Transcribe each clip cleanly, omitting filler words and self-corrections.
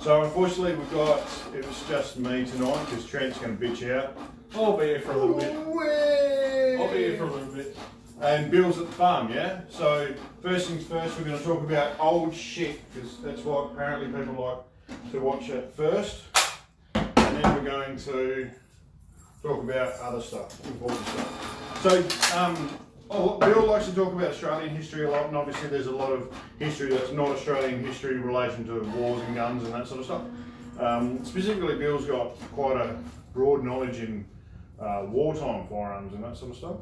So unfortunately it was just me tonight because Trent's going to bitch out. I'll be here for a little bit. I'll be here for a little bit. And Bill's at the farm, yeah? So first things first, we're going to talk about old shit because that's what apparently people like to watch at first. And then we're going to talk about other stuff, important stuff. So Bill likes to talk about Australian history a lot, and obviously there's a lot of history that's not Australian history in relation to wars and guns and that sort of stuff. Specifically, Bill's got quite a broad knowledge in wartime firearms and that sort of stuff.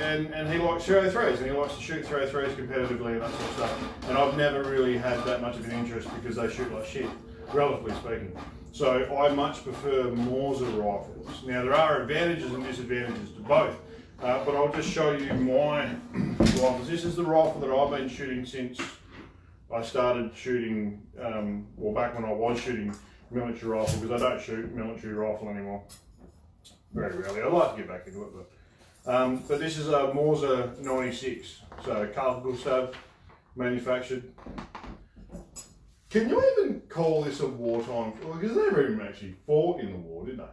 And he likes 303s, and he likes to shoot 303s competitively and that sort of stuff. And I've never really had that much of an interest because they shoot like shit, relatively speaking. So I much prefer Mauser rifles. Now there are advantages and disadvantages to both, but I'll just show you my rifles. This is the rifle that I've been shooting since I started shooting, well, back when I was shooting military rifle, because I don't shoot military rifle anymore. Very rarely. I'd like to get back into it, but this is a Mauser 96, so Carl Gustav manufactured. Can you even call this a wartime? Because they never even actually fought in the war, did they?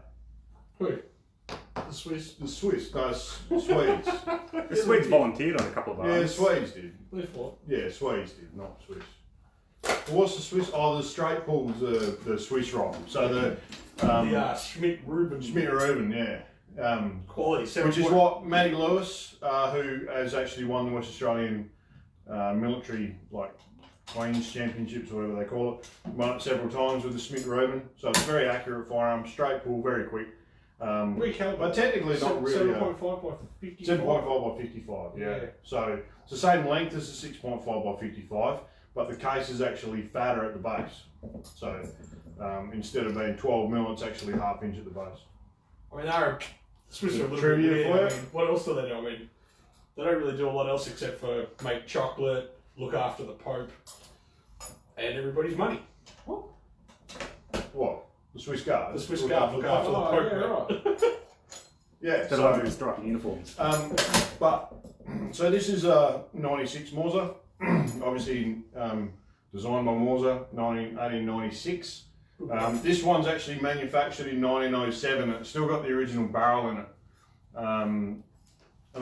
Who? The Swiss? The Swiss, no, Swedes. The Swedes volunteered on a couple of arms. Yeah, the Swedes did. They fought. Yeah, Swedes did, not Swiss. What's the Swiss? Oh, the straight pull's the Swiss rifle. So the Schmidt-Reuben. Schmidt-Reuben, yeah. Quality. Which is what Matty Lewis, who has actually won the West Australian military, like, Queen's Championships, or whatever they call it, won it several times with the Schmidt-Reuben. So it's a very accurate firearm, straight pull, very quick. But technically not really. 7.5 by 55. 7.5 by 55, yeah. So it's the same length as the 6.5 by 55, but the case is actually fatter at the base. So instead of being 12mm, it's actually ½ inch at the base. I mean, the Swiss are a little Trivia bit for weird. you? I mean, what else do they do? I mean, they don't really do a lot else except for make chocolate, look after the Pope, and everybody's money. What? The Swiss Guard? The Swiss Guard look after the Pope. Yeah, right. Yeah, They don't do striking uniforms. So this is a 96 Mauser, obviously designed by Mauser, 1896. This one's actually manufactured in 1907. It's still got the original barrel in it. And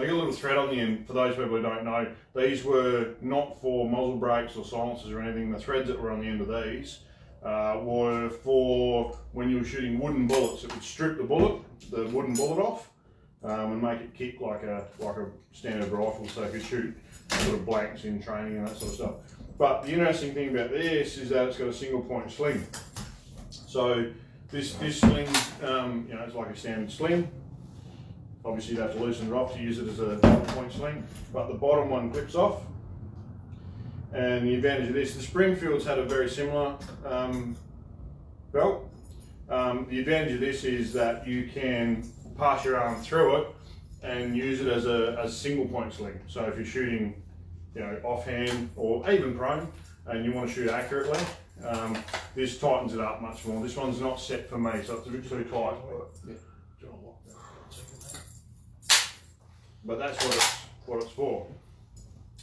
they got a little thread on the end. For those people who don't know, these were not for muzzle brakes or silencers or anything. The threads that were on the end of these were for when you were shooting wooden bullets. It would strip the wooden bullet off, and make it kick like a standard rifle, so you could shoot sort of blanks in training and that sort of stuff. But the interesting thing about this is that it's got a single point sling. So this sling, it's like a standard sling. Obviously you'd have to loosen it off to use it as a double point sling, but the bottom one clips off. And the advantage of this, the Springfields had a very similar belt. The advantage of this is that you can pass your arm through it and use it as a single point sling. So if you're shooting, offhand or even prone, and you want to shoot accurately, this tightens it up much more. This one's not set for me, so it's a bit too tight. But that's what it's for.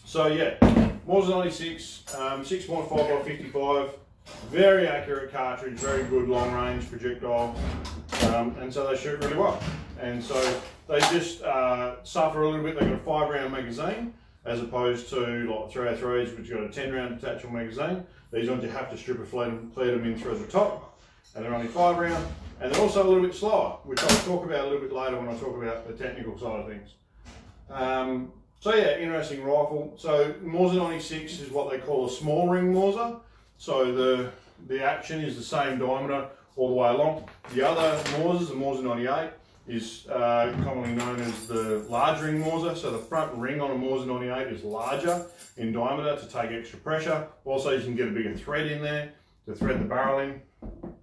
So yeah, Mauser 96, 6.5 by 55, very accurate cartridge, very good long range projectile, and so they shoot really well. And so they just suffer a little bit. They've got a 5-round magazine as opposed to like 303s, which got a 10-round detachable magazine. These ones you have to strip a feed them in through the top, and they're only 5-round, and they're also a little bit slower, which I'll talk about a little bit later when I talk about the technical side of things. So yeah, interesting rifle. So Mauser 96 is what they call a small ring Mauser. So the action is the same diameter all the way along. The other Mausers, the Mauser 98, is commonly known as the large ring Mauser. So the front ring on a Mauser 98 is larger in diameter to take extra pressure. Also, you can get a bigger thread in there to thread the barrel in.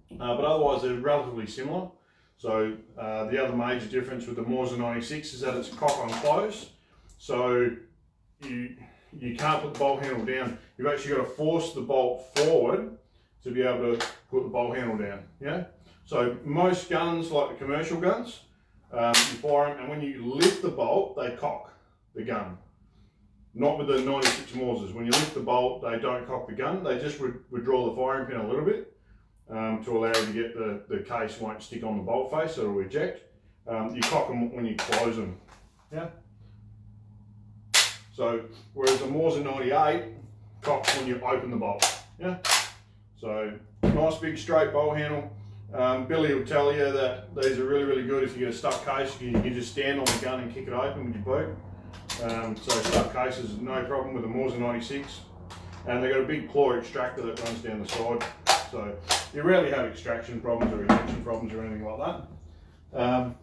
But otherwise, they're relatively similar. So the other major difference with the Mauser 96 is that it's cock on close. So you can't put the bolt handle down. You've actually got to force the bolt forward to be able to put the bolt handle down. Yeah. So most guns, like the commercial guns, you fire them, and when you lift the bolt, they cock the gun. Not with the 96 Mausers. When you lift the bolt, they don't cock the gun. They just withdraw the firing pin a little bit to allow you to get the case won't stick on the bolt face, so it'll eject. You cock them when you close them. Yeah. So, whereas the Mauser 98 cocks when you open the bolt. Yeah. So, nice big straight bolt handle. Billy will tell you that these are really, really good if you get a stuck case. You can just stand on the gun and kick it open with your boot. So stuck cases, no problem with the Mauser 96. And they've got a big claw extractor that runs down the side. So you rarely have extraction problems or ejection problems or anything like that.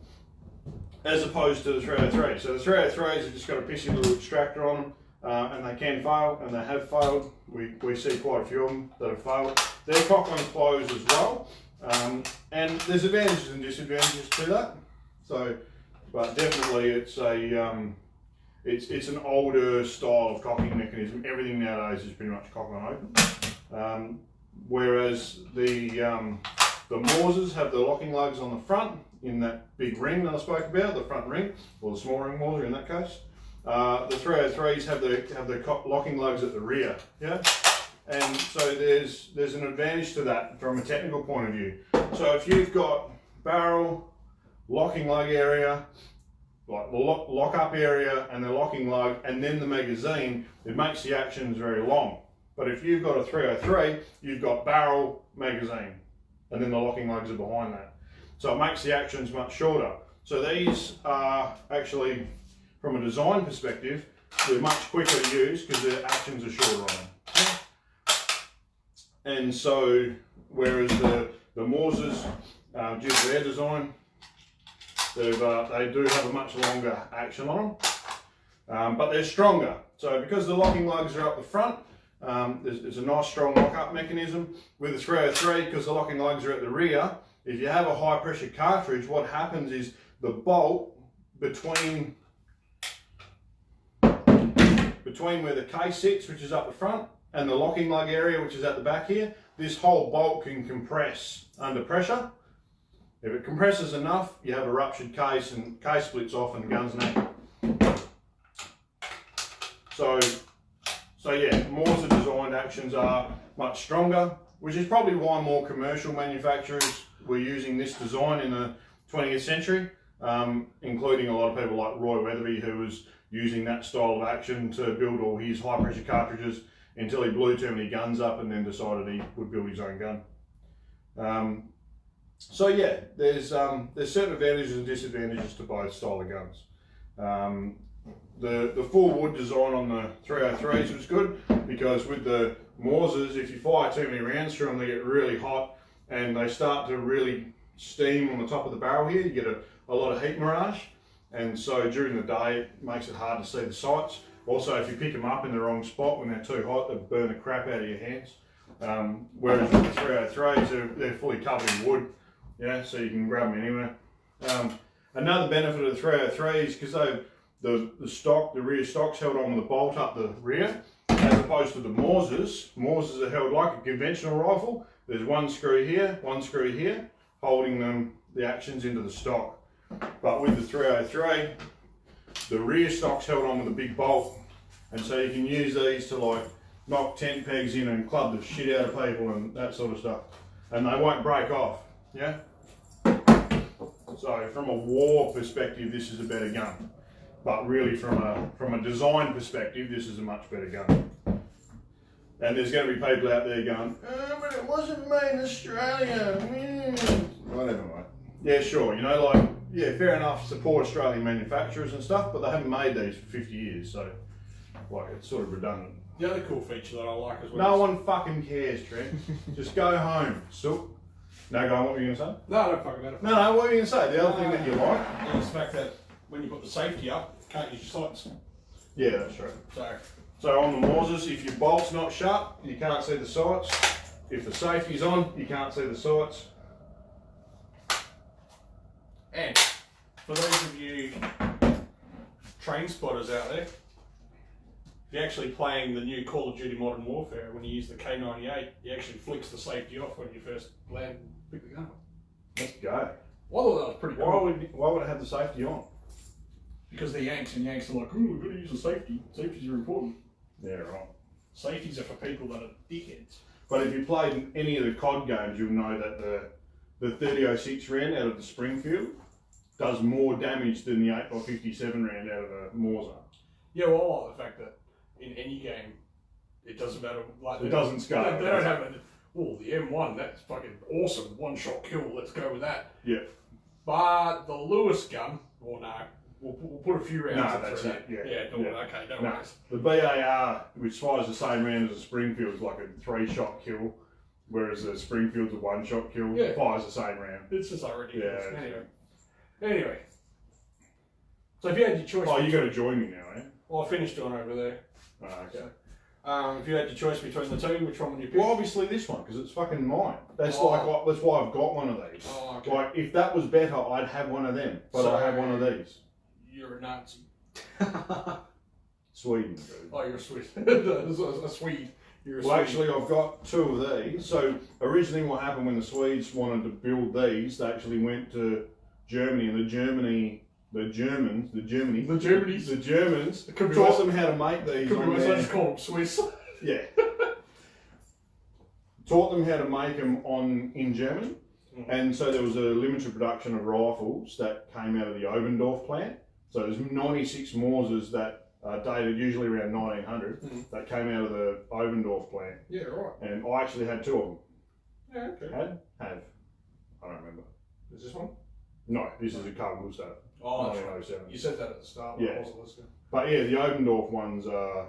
As opposed to the 303. So the 303s have just got a pissy little extractor on them. And they can fail, and they have failed. We see quite a few of them that have failed. They're cock on close as well. And there's advantages and disadvantages to that. So, but definitely it's a it's an older style of cocking mechanism. Everything nowadays is pretty much cock on open. Whereas the Mausers have the locking lugs on the front in that big ring that I spoke about, the front ring, or the small ring Mauser in that case. The 303s have the locking lugs at the rear. Yeah. And so there's an advantage to that from a technical point of view. So if you've got barrel, locking lug area, like the lock up area and the locking lug and then the magazine, it makes the actions very long. But if you've got a 303, you've got barrel, magazine, and then the locking lugs are behind that. So it makes the actions much shorter. So these are actually, from a design perspective, they're much quicker to use because their actions are shorter on them. And so, whereas the Mausers, due to their design, they do have a much longer action on them, but they're stronger. So because the locking lugs are up the front, there's a nice strong lock-up mechanism. With the 303, because the locking lugs are at the rear, if you have a high-pressure cartridge, what happens is the bolt between where the case sits, which is up the front, and the locking lug area, which is at the back here, this whole bolt can compress under pressure. If it compresses enough, you have a ruptured case and case splits off and the gun's naked. So yeah, Mauser designed actions are much stronger, which is probably why more commercial manufacturers were using this design in the 20th century, including a lot of people like Roy Weatherby, who was using that style of action to build all his high pressure cartridges until he blew too many guns up and then decided he would build his own gun. So yeah, there's certain advantages and disadvantages to both style of guns. The full wood design on the 303s was good because with the Mausers, if you fire too many rounds through them, they get really hot and they start to really steam on the top of the barrel here. You get a lot of heat mirage, and so during the day it makes it hard to see the sights. Also, if you pick them up in the wrong spot when they're too hot, they burn the crap out of your hands. Whereas with the 303s, they're fully covered in wood, yeah, so you can grab them anywhere. Another benefit of the 303s, because the rear stock's held on with a bolt up the rear, as opposed to the Mausers. Mausers are held like a conventional rifle. There's one screw here, holding the actions into the stock. But with the 303, the rear stock's held on with a big bolt, and so you can use these to like knock tent pegs in and club the shit out of people and that sort of stuff, and they won't break off. Yeah. So from a war perspective, this is a better gun, but really from a design perspective, this is a much better gun. And there's going to be people out there going, oh, but it wasn't made in Australia. Whatever, mate. Yeah, sure. You know, like, yeah, fair enough, support Australian manufacturers and stuff, but they haven't made these for 50 years, so, like, it's sort of redundant. The other cool feature that I like as well. No one fucking cares, Trent. Just go home, sook. No, go on, what were you going to say? No, I don't fuck about it. No, what were you going to say? The other thing that you like? Is the fact that when you put the safety up, you can't use your sights. Yeah, that's right. So on the Mausers, if your bolt's not shut, you can't see the sights. If the safety's on, you can't see the sights. And for those of you train spotters out there, if you're actually playing the new Call of Duty Modern Warfare, when you use the K98, you actually flicks the safety off when you first land and pick the gun up. Let's go. I thought that was pretty cool. Why would it have the safety on? Because they're Yanks, and Yanks are like, oh, we've got to use a safety. Safeties are important. Yeah, right. Safeties are for people that are dickheads. But if you played any of the COD games, you'll know that the 30-06 round out of the Springfield does more damage than the 8x57 round out of a Mauser. Yeah, well, I like the fact that in any game, it doesn't matter. Like, It doesn't scale. They don't have a, oh, the M1, that's fucking awesome. One shot kill, let's go with that. Yeah. But the Lewis gun, well, no, we'll put a few rounds in that's through it. that. Yeah. Okay, no worries. The BAR, which fires the same round as a Springfield, is like a 3-shot kill, whereas the Springfield's a 1-shot kill. Yeah. Fires the same round. It's just like ridiculous. Yeah. Anyway. So if you had your choice... Oh, you got to join me now, eh? Well, I finished one over there. Oh, okay. If you had your choice between the two, which one would you pick? Well, obviously this one, because it's fucking mine. That's Oh. that's why I've got one of these. Oh, okay. Like, if that was better, I'd have one of them. But So, I have one of these. You're a Nazi. Sweden, dude. Oh, you're a Swede. a Swede. You're a Well, Swede. actually, I've got 2 of these. So, originally what happened when the Swedes wanted to build these, they actually went to Germany, and the Germans It could be taught worse. them how to make these. Could be on worse. I their- just call them Swiss. Yeah. Taught them how to make them in Germany. And so there was a limited production of rifles that came out of the Obendorf plant. So there's 96 Mausers that are dated usually around 1900 that came out of the Obendorf plant. Yeah, right. And I actually had 2 of them. Yeah, okay. Have. I don't remember. Is this one? No, this is a Carl Gustav. Oh, that's right. 1907. You said that at the start, but Yeah. I wasn't listening. But yeah, the Obendorf ones are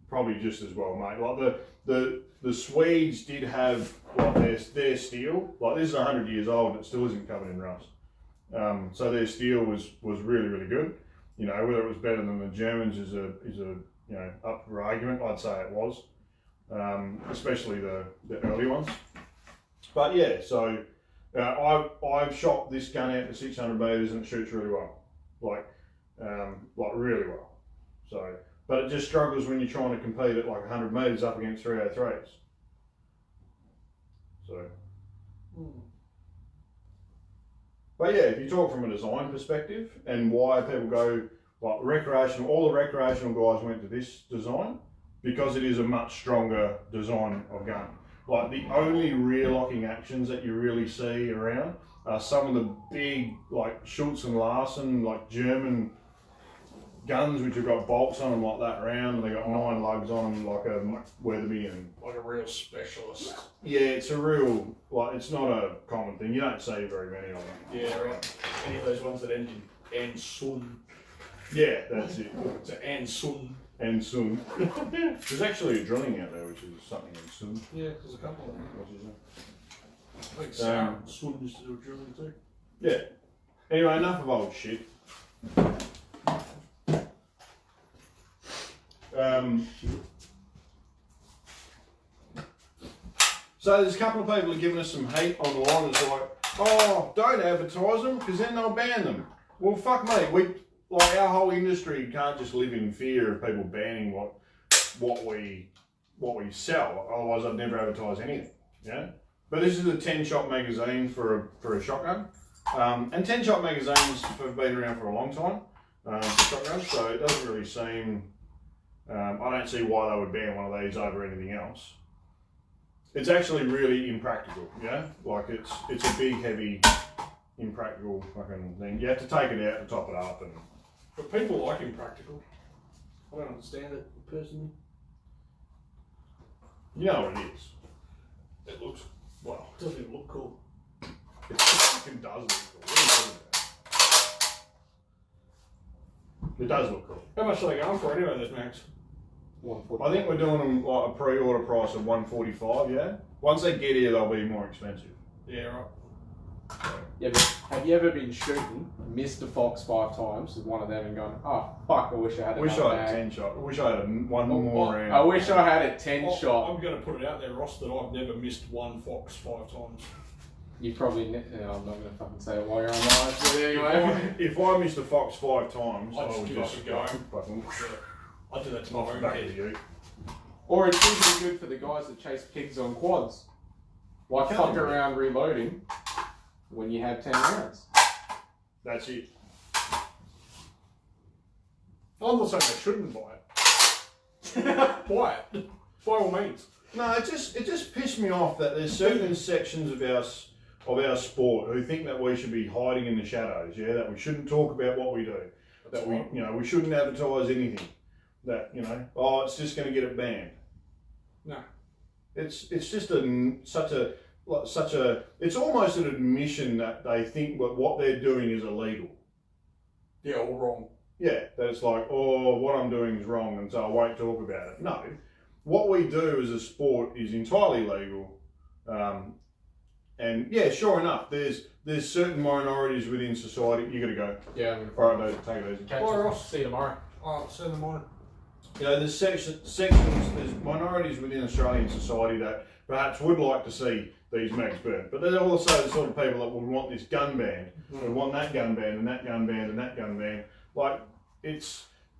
probably just as well made. Like the Swedes did have like their steel. Like this is 100 years old, it still isn't covered in rust. So their steel was really, really good. You know, whether it was better than the Germans is a you know, up for argument. I'd say it was, especially the early ones. But yeah, so I've shot this gun out to 600 meters and it shoots really well, like really well. So, but it just struggles when you're trying to compete at like 100 meters up against 303s. So. But yeah, if you talk from a design perspective and why people go, like recreational, all the recreational guys went to this design because it is a much stronger design of gun. Like the only rear locking actions that you really see around are some of the big like Schultz and Larsen, like German guns which have got bolts on them like that round, and they got 9 lugs on them like a Weatherby and Like a real specialist. yeah, it's a real, like it's not a common thing. You don't see very many of them. Yeah, right. Any of those ones that end in "and sun." Yeah, that's it. It's an "and sun." And Sun. There's actually a drilling out there which is something in Sun. Yeah, there's a couple of them. What's his name? I think Sarah and Sun used to do drilling too. Yeah. Anyway, enough of old shit. So there's a couple of people who are giving us some hate online. It's like, oh, don't advertise them because then they'll ban them. Well, fuck me. Like our whole industry can't just live in fear of people banning what we sell. Otherwise, I'd never advertise anything. Yeah. But this is a 10-shot magazine for a shotgun, and 10-shot magazines have been around for a long time for shotguns. So it doesn't really seem. I don't see why they would ban one of these over anything else. It's actually really impractical. Yeah. Like it's a big, heavy, impractical fucking thing. You have to take it out to top it up and. But people like impractical. I don't understand it personally. You know what it is. It looks, well, it doesn't even look cool. It fucking does look cool. What are you talking about? It does look cool. How much are they going for anyway, those mags? I think we're doing them like a pre-order price of $145. Yeah. Once they get here, they'll be more expensive. Yeah, right. Yeah, but have you ever been shooting, missed a fox 5 times with one of them and gone, oh fuck, I wish I had Wish another I had a mag. 10-shot. I wish I had one more round. I wish I had a 10-shot. I'm going to put it out there, Ross, that I've never missed one fox 5 times. You probably, I'm not going to fucking say it while you're on live, but anyway. If I missed a fox 5 times, I'd I just would give it just a go. fucking I do that to my off the own back of head. you. Or it's even good for the guys that chase pigs on quads. Why Can't fuck be. around reloading when you have 10 rounds? That's it. I'm not saying they shouldn't buy it. Buy it, by all means. No, it just pissed me off that there's certain sections of our sport who think that we should be hiding in the shadows. Yeah, that we shouldn't talk about what we do. That we shouldn't advertise anything. That it's just going to get it banned. No, it's just such a it's almost an admission that they think that what they're doing is illegal. Yeah, all wrong. Yeah, that it's like, oh, what I'm doing is wrong, and so I won't talk about it. No, what we do as a sport is entirely legal. And yeah, sure enough, there's certain minorities within society. You got to go. Yeah. All right, mate, take it easy. Catch you. See you tomorrow. Oh, see you in the morning. There's sections, there's minorities within Australian society that perhaps would like to see these mags burned, but there's also the sort of people that would want this gun ban, would want that gun ban and that gun ban and that gun ban. Like,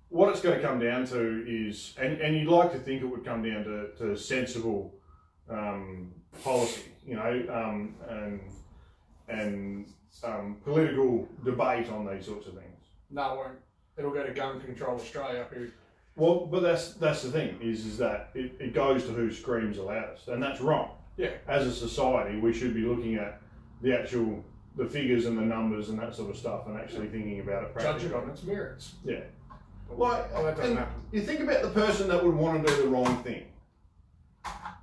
what it's going to come down to is, and you'd like to think it would come down to sensible policy, and political debate on these sorts of things. No, it won't. It'll go to Gun Control Australia, who... Well, but that's the thing, is that it goes to who screams the loudest, and that's wrong. Yeah. As a society, we should be looking at the figures and the numbers and that sort of stuff, and actually thinking about it practically. Judge it on its merits. Yeah. That doesn't happen. You think about the person that would want to do the wrong thing.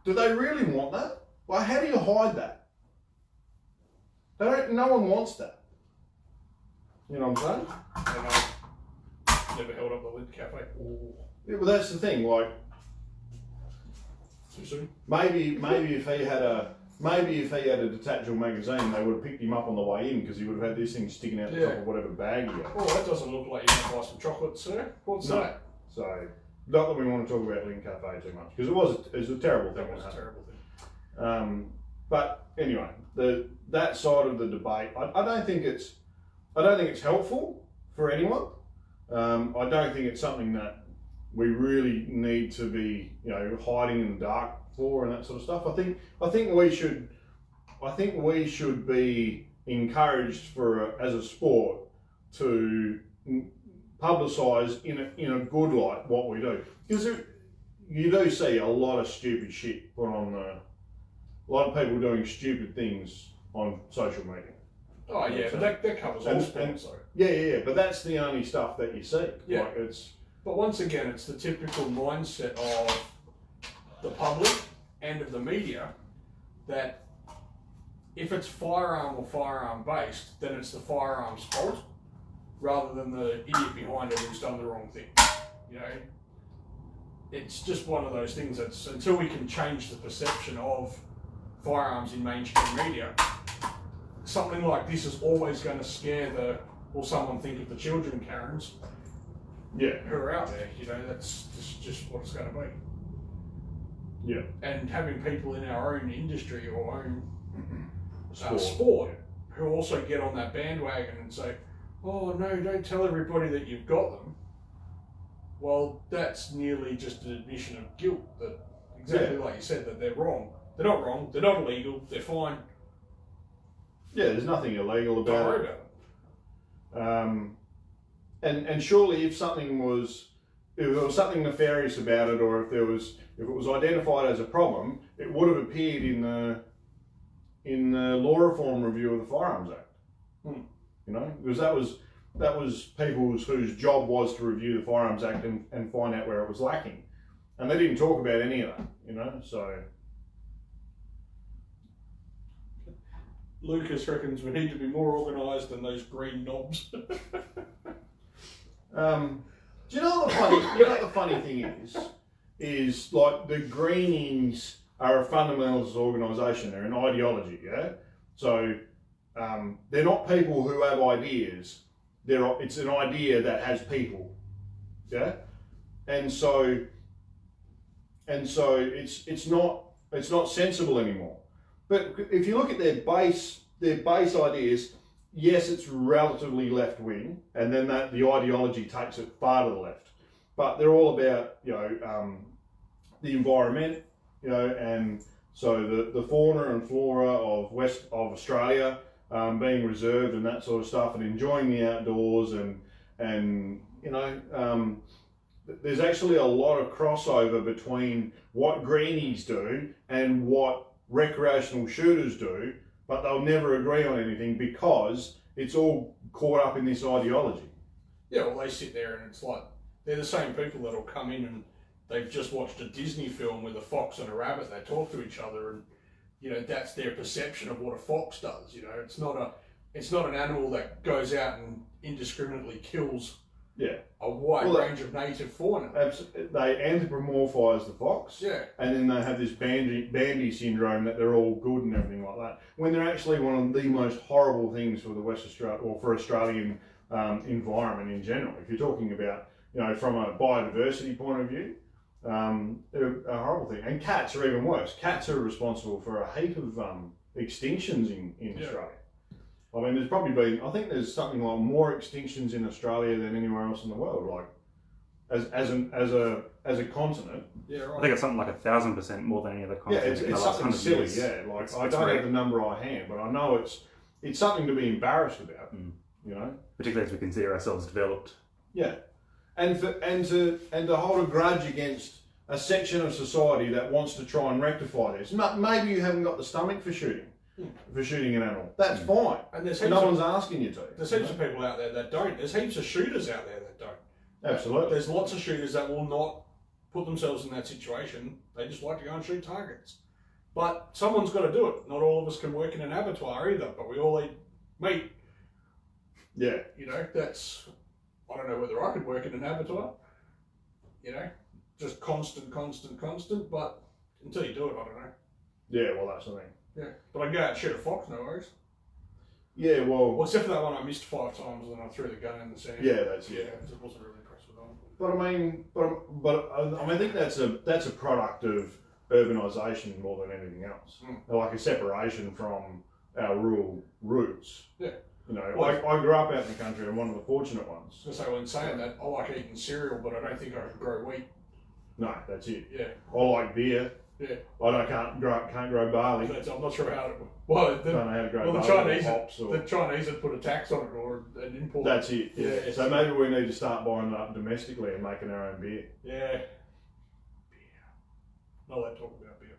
Do they really want that? Well, how do you hide that? No one wants that. You know what I'm saying? And I never held up the lid cafe. Ooh. Yeah, well, that's the thing. Like, Too soon? maybe if he had a detachable magazine, they would have picked him up on the way in, because he would have had this thing sticking out the top of whatever bag he got. Oh, that doesn't look like you're going to buy some chocolate, sir. What's that? So, not that we want to talk about Lynn Cafe too much, because it was a terrible thing. That was a terrible thing. But anyway, that side of the debate, I don't think it's helpful for anyone. I don't think it's something that we really need to be, hiding in the dark for and that sort of stuff. I think we should be encouraged as a sport to publicise in a good light what we do, because you do see a lot of stupid shit put on a lot of people doing stupid things on social media. Oh yeah, but that covers all sports though. Yeah, but that's the only stuff that you see. Yeah. Like, But once again, it's the typical mindset of the public and of the media that if it's firearm or firearm based, then it's the firearm's fault rather than the idiot behind it who's done the wrong thing. It's just one of those things that's, until we can change the perception of firearms in mainstream media, something like this is always going to scare someone think of the children Karens. Yeah. Who are out there, that's just what it's going to be. Yeah. And having people in our own industry or own sport who also get on that bandwagon and say, oh no, don't tell everybody that you've got them. Well, that's nearly just an admission of guilt, that exactly like you said, that they're wrong. They're not wrong, they're not illegal, they're fine. Yeah, there's nothing illegal about Don't worry about it. And surely if there was something nefarious about it, or if it was identified as a problem, it would have appeared in the law reform review of the Firearms Act. Because that was people whose job was to review the Firearms Act and find out where it was lacking, and they didn't talk about any of that. So Lucas reckons we need to be more organised than those green knobs. Do you know what the funny thing is like the Greenies are a fundamentalist organisation. They're an ideology, yeah. So they're not people who have ideas. It's an idea that has people, yeah. And so it's not sensible anymore. But if you look at their base ideas, yes, it's relatively left wing, and then the ideology takes it far to the left. But they're all about the environment, and so the fauna and flora of Australia being reserved and that sort of stuff, and enjoying the outdoors and you know, there's actually a lot of crossover between what greenies do and what recreational shooters do, but they'll never agree on anything because it's all caught up in this ideology. Yeah, well, they sit there and it's like, they're the same people that'll come in and they've just watched a Disney film with a fox and a rabbit, they talk to each other and, you know, that's their perception of what a fox does, you know. It's not an animal that goes out and indiscriminately kills a wide range of native fauna. They anthropomorphise the fox, yeah, and then they have this Bambi syndrome that they're all good and everything like that, when they're actually one of the most horrible things for the West Australia, or for Australian environment in general. If you're talking about, you know, from a biodiversity point of view, they're a horrible thing. And cats are even worse. Cats are responsible for a heap of extinctions in Australia. I mean, there's probably been, I think there's something like more extinctions in Australia than anywhere else in the world, like as a continent. Yeah, right. I think it's something like 1,000% more than any other continent. Yeah, it's something silly. Yeah, like I don't have the number I hand, but I know it's something to be embarrassed about. You know, particularly as we consider ourselves developed. Yeah, and to hold a grudge against a section of society that wants to try and rectify this. Maybe you haven't got the stomach for shooting an animal. That's fine. And there's no one's asking you to. There's heaps of people out there that don't. There's heaps of shooters out there that don't. Absolutely. There's lots of shooters that will not put themselves in that situation. They just like to go and shoot targets. But someone's got to do it. Not all of us can work in an abattoir either, but we all eat meat. Yeah. You know, that's, I don't know whether I could work in an abattoir. You know, just constant, but until you do it, I don't know. Yeah, well, that's the thing. Yeah, but I can go out and shoot a fox, no worries. Yeah, well, except for that one I missed 5 times and then I threw the gun in the sand. Yeah, that's it. Yeah, I wasn't really impressed with that one. But I think that's a product of urbanisation more than anything else. Like a separation from our rural roots. Yeah. You know, I grew up out in the country. I'm one of the fortunate ones. So in saying that, I like eating cereal, but I don't think I can grow wheat. No, that's it. Yeah. I like beer. Yeah. I can't grow barley. I'm not sure how to. Well, don't know how to grow barley. The Chinese had put a tax on it or an import. That's it. Yeah. So maybe we need to start buying it up domestically and making our own beer. Yeah. Beer. Not allowed to talk about beer.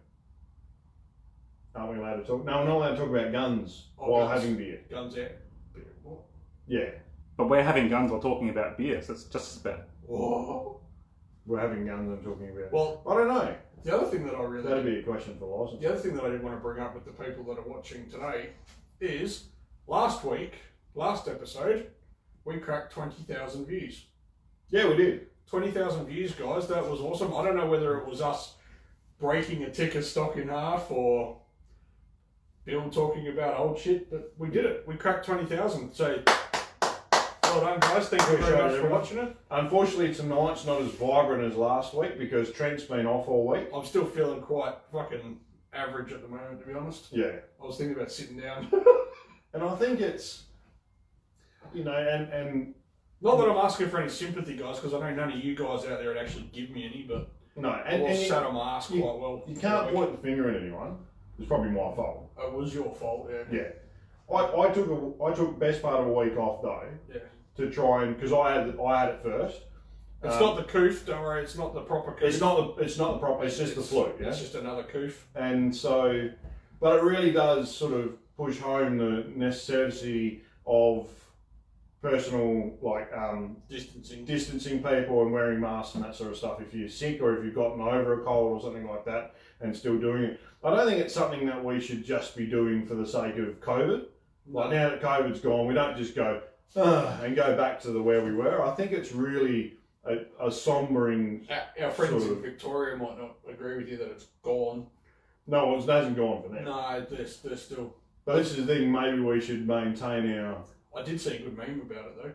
Aren't we allowed to talk? No, we're not allowed to talk about guns while having beer. Guns out. Beer. What? Yeah. But we're having guns while talking about beer, so it's just as bad. Whoa. We're having guns and talking about. Well, I don't know. The other thing that I really... That'd be a question for license. The other thing that I did want to bring up with the people that are watching today is last episode, we cracked 20,000 views. Yeah, we did. 20,000 views, guys. That was awesome. I don't know whether it was us breaking a ticker stock in half or Bill talking about old shit, but we did it. We cracked 20,000. So... well done, guys. Thank you very much for watching it. Unfortunately, tonight's not as vibrant as last week because Trent's been off all week. I'm still feeling quite fucking average at the moment, to be honest. Yeah. I was thinking about sitting down. And I think it's, you know, and not that I'm asking for any sympathy, guys, because I know none of you guys out there would actually give me any, but no, I sat on my ass quite well. You can't point the finger at anyone. It's probably my fault. It was your fault, yeah. Yeah. I took best part of a week off though. Yeah. To try and because I had it first. It's not the coof, don't worry. It's not the proper coof. It's not the proper. It's just the flu. Yeah? It's just another coof. And so, but it really does sort of push home the necessity of personal distancing people and wearing masks and that sort of stuff. If you're sick or if you've gotten over a cold or something like that, and still doing it. I don't think it's something that we should just be doing for the sake of COVID. Like now that COVID's gone, we don't just go. And go back to where we were. I think it's really a sombering. Our friends in Victoria might not agree with you that it's gone. No, it hasn't gone for them. No, they're still. But this is the thing. Maybe we should maintain our. I did see a good meme about it though.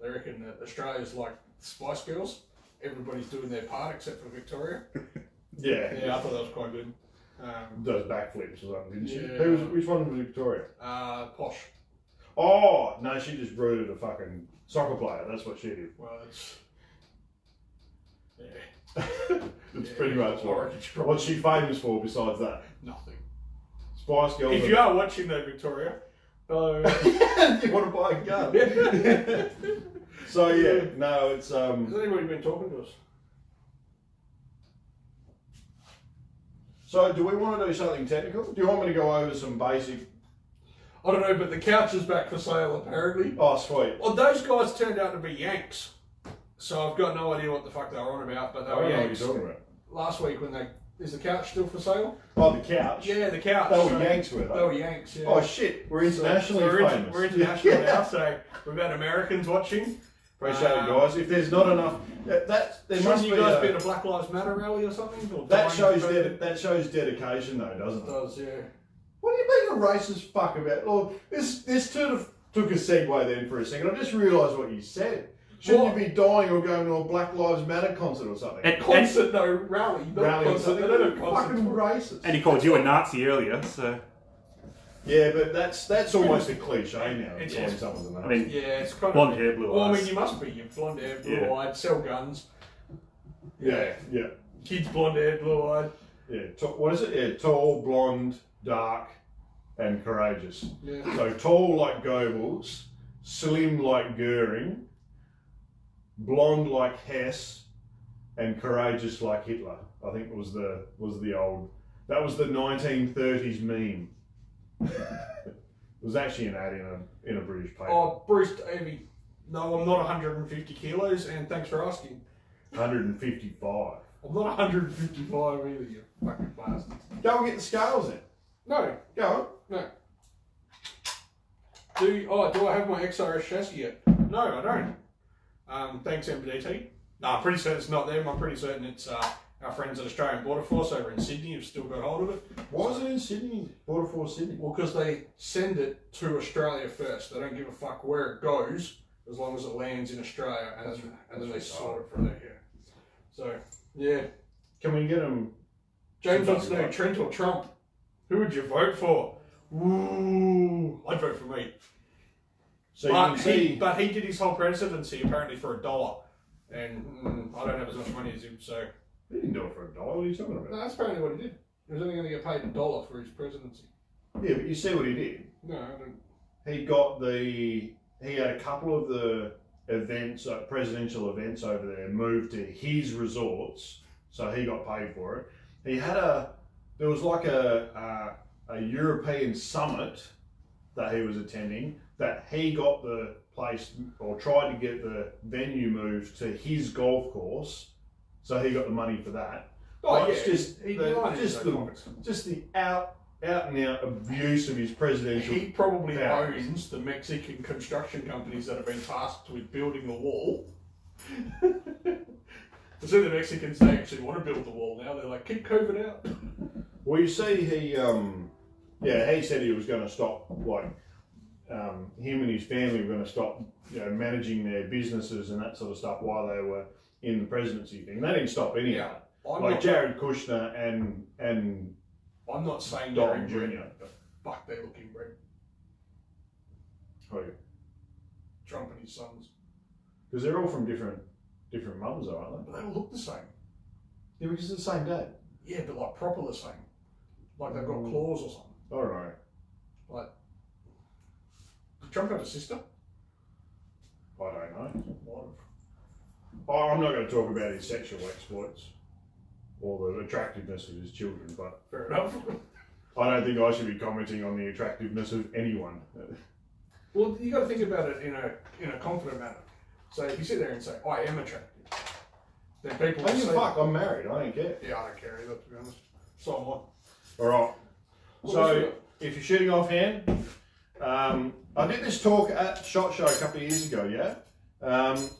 They reckon that Australia's like Spice Girls. Everybody's doing their part except for Victoria. Yeah. Yeah, I thought that was quite good. Does backflips or something, didn't she? Yeah. Which one was Victoria? Posh. Oh, no, she just rooted a fucking soccer player. That's what she did. Well, it's... yeah. It's pretty much what's she famous for besides that? Nothing. Spice Girls. If you are watching though, Victoria, Oh. Do you want to buy a gun? So yeah, no, it's Has anybody been talking to us? So do we want to do something technical? Do you want me to go over some basic? I don't know, but the couch is back for sale apparently. Oh, sweet. Well, those guys turned out to be Yanks, so I've got no idea what the fuck they were on about. But they I were don't know what Yanks. you're talking about. Last week when they is the couch still for sale? Oh, the couch. Yeah, the couch. They were Yanks, were they? They were Yanks. Yeah. Oh shit, we're internationally famous. We're international now, so we've had Americans watching. Appreciate it, guys. If there's not enough, there must Shouldn't be. you guys be at a Black Lives Matter rally or something? Or That dying shows for- that shows dedication, though, doesn't It it? does, yeah. What are you being a racist fuck about? Look, this took a segue then for a second. I just realised what you said. Shouldn't What? you be dying or going to a Black Lives Matter concert or something? Concert, no, rally. Not Rally or concert. something? They don't have concerts. Fucking racist. And he called you a Nazi earlier, so Yeah, but that's almost a cliche now. It's- Calling someone a Nazi. I mean, Yeah, it's kind blonde of. hair, blue Well, I eyes. mean, you must be. You're blonde hair, blue Yeah. eyed, sell guns. yeah. Kids blonde hair, blue eyed. Yeah, what is it? Yeah, tall, blonde, dark, and courageous. Yeah. So tall like Goebbels, slim like Goering, blonde like Hess, and courageous like Hitler. I think was the old. That was the 1930s meme. It was actually an ad in a British paper. Oh, Bruce Davey. No, I'm not 150 kilos, and thanks for asking. 155. I'm not 155 either, you fucking bastard. Go and get the scales then. No, Go no. Do I have my XRS chassis yet? No, I don't. Thanks MkIII. No, I'm pretty certain it's not them. I'm pretty certain it's our friends at Australian Border Force over in Sydney have still got hold of it. on. Why is it in Sydney? Border Force Sydney. Well, because they send it to Australia first. They don't give a fuck where it goes as long as it lands in Australia, and then they sort it from there. Yeah. So yeah, Can we get them? James wants to know Trent or Trump. Who would you vote for? Ooh, I'd vote for me. So you can see. But he did his whole presidency apparently for $1, and I don't have as much money as him, so He didn't do it for $1. What are you talking about? no, that's apparently what he did. He was only going to get paid $1 for his presidency. Yeah, but you see what he did. No, I don't. He had a couple of the events, presidential events over there, moved to his resorts, so he got paid for it. There was like a European summit that he was attending that he got the place or tried to get the venue moved to his golf course, so he got the money for that. Oh Like, yeah, it's just he the, lied in his just own the pockets. just the out and out abuse of his presidential. He probably powers. owns the Mexican construction companies that have been tasked with building the wall. So the Mexicans, they actually want to build the wall now. They're like, keep COVID out. Well, you see, he said he was going to stop, him and his family were going to stop, managing their businesses and that sort of stuff while they were in the presidency thing. They didn't stop any of it. Like Jared Kushner and I'm not saying Dalton they're Jr. but fuck, they're looking great. Trump and his sons. Because they're all from different mums, though, aren't But they all look the same. they? Yeah, because it's the same dad. Yeah, but like proper the same. Like they've got claws or something. All right. Like, did Trump have a sister? I don't know. Might have. Oh, I'm not going to talk about his sexual exploits or the attractiveness of his children, but Fair enough. I don't think I should be commenting on the attractiveness of anyone. Well, you got to think about it in a confident manner. So if you sit there and say, "I am attractive," then people I will give a say, fuck, I'm married, I don't care. "Yeah, I don't care either." To be honest, so am I. Alright, Well, so if you're shooting offhand, I did this talk at SHOT Show a couple of years ago, yeah?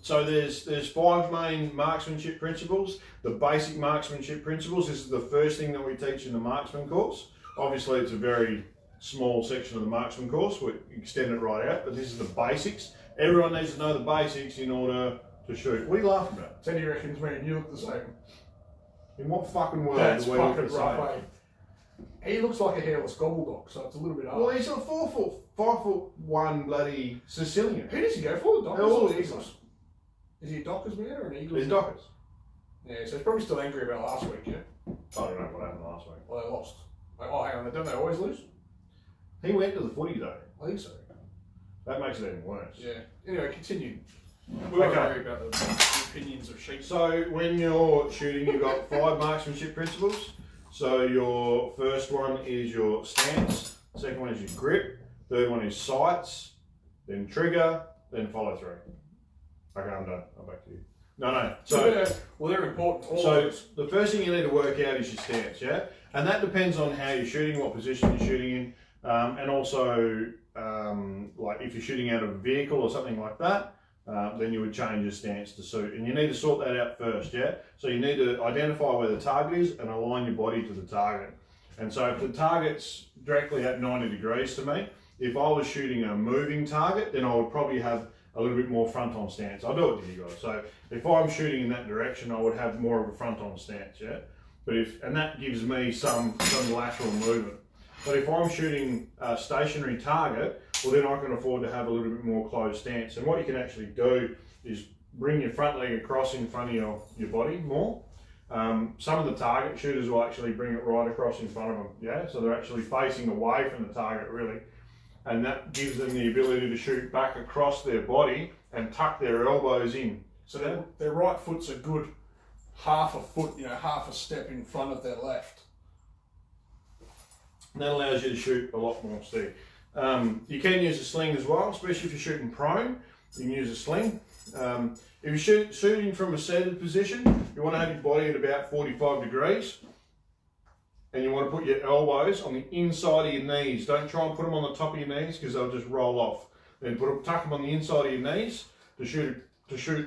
So there's 5 main marksmanship principles. The basic marksmanship principles, this is the first thing that we teach in the marksman course. Obviously it's a very small section of the marksman course, we extend it right out, but this is the basics. Everyone needs to know the basics in order to shoot. What are you laughing about? Teddy reckons me and you look the same. In what fucking world That's do we look fucking the rough, same? eh? He looks like a hairless gobble so it's a little bit hard. Well, he's a 5'1" bloody Sicilian. Who does he go for? The Dockers They're all or the the Eagles? Is he a Dockers man or an Eagles? He's man? Dockers. Yeah, so he's probably still angry about last week, yeah? I don't know what happened last week. Well, they lost. Like, oh, hang on, don't they always lose? He went to the footy though. I think so. That makes it even worse. Yeah. Anyway, continue. We won't Okay. worry about the opinions of sheep. So when you're shooting, you've got 5 marksmanship principles. So your first one is your stance, second one is your grip, third one is sights, then trigger, then follow through. Okay, I'm done. I'm back to you. No. So, well, they're important. All so of those. the first thing you need to work out is your stance, yeah? And that depends on how you're shooting, what position you're shooting in, and also like if you're shooting out of a vehicle or something like that, then you would change your stance to suit. And you need to sort that out first, yeah? So you need to identify where the target is and align your body to the target. And so if the target's directly at 90 degrees to me, if I was shooting a moving target, then I would probably have a little bit more front-on stance. I'll do it to you guys. So if I'm shooting in that direction, I would have more of a front-on stance, yeah? But and that gives me some lateral movement. But if I'm shooting a stationary target, well then I can afford to have a little bit more closed stance. And what you can actually do is bring your front leg across in front of your body more. Some of the target shooters will actually bring it right across in front of them, yeah? So they're actually facing away from the target really. And that gives them the ability to shoot back across their body and tuck their elbows in. So their right foot's a good half a foot, half a step in front of their left. And that allows you to shoot a lot more steady. You can use a sling as well, especially if you're shooting prone. You can use a sling. If you're shooting from a seated position, you want to have your body at about 45 degrees. And you want to put your elbows on the inside of your knees. Don't try and put them on the top of your knees because they'll just roll off. Then tuck them on the inside of your knees to shoot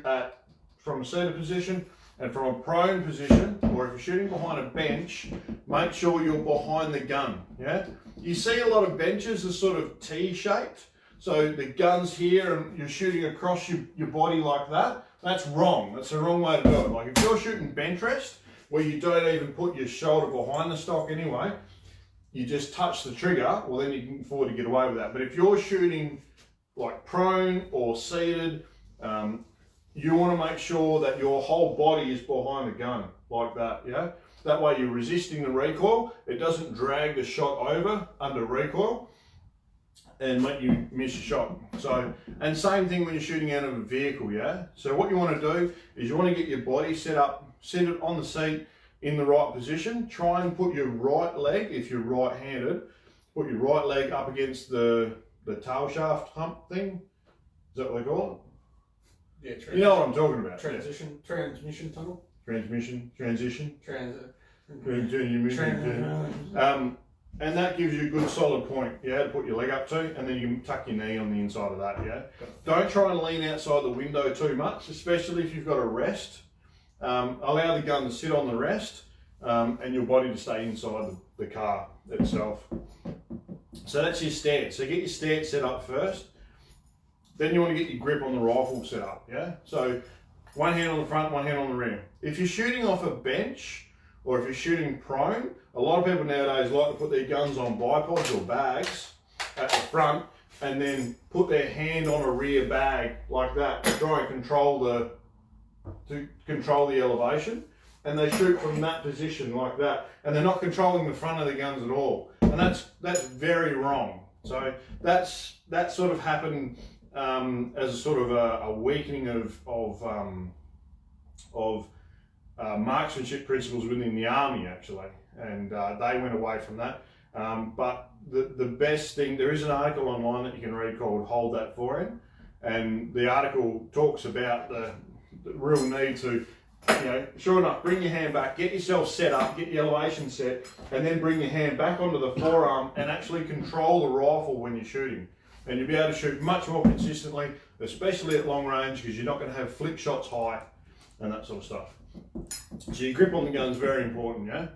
at from a seated position. And from a prone position, or if you're shooting behind a bench, make sure you're behind the gun, yeah? You see a lot of benches are sort of T-shaped, so the gun's here and you're shooting across your body like that. That's wrong. That's the wrong way to do it. Like if you're shooting bench rest, where you don't even put your shoulder behind the stock anyway, you just touch the trigger, well then you can afford to get away with that. But if you're shooting like prone or seated, you want to make sure that your whole body is behind the gun, like that, yeah? That way you're resisting the recoil, it doesn't drag the shot over under recoil and make you miss your shot. So, and same thing when you're shooting out of a vehicle, yeah? So what you want to do is you want to get your body set it on the seat in the right position. Try and put your right leg, if you're right-handed, put your right leg up against the tail shaft hump thing. Is that what they call it? Yeah, you know what I'm talking about. Transmission tunnel. Transition. And that gives you a good solid point, yeah, to put your leg up to, and then you can tuck your knee on the inside of that, yeah. Don't try and lean outside the window too much, especially if you've got a rest. Allow the gun to sit on the rest, and your body to stay inside the car itself. So that's your stance. So get your stance set up first. Then you want to get your grip on the rifle set up, yeah? So one hand on the front, one hand on the rear. If you're shooting off a bench, or if you're shooting prone, a lot of people nowadays like to put their guns on bipods or bags at the front, and then put their hand on a rear bag like that to try and control the elevation. And they shoot from that position like that. And they're not controlling the front of the guns at all. And that's very wrong. So that sort of happened as a sort of a weakening of marksmanship principles within the army actually, and they went away from that. But the best thing, there is an article online that you can read called "Hold That Forehand," and the article talks about the real need to, sure enough, bring your hand back, get yourself set up, get your elevation set, and then bring your hand back onto the forearm and actually control the rifle when you're shooting. And you'll be able to shoot much more consistently, especially at long range, because you're not going to have flick shots high and that sort of stuff. So your grip on the gun is very important, yeah?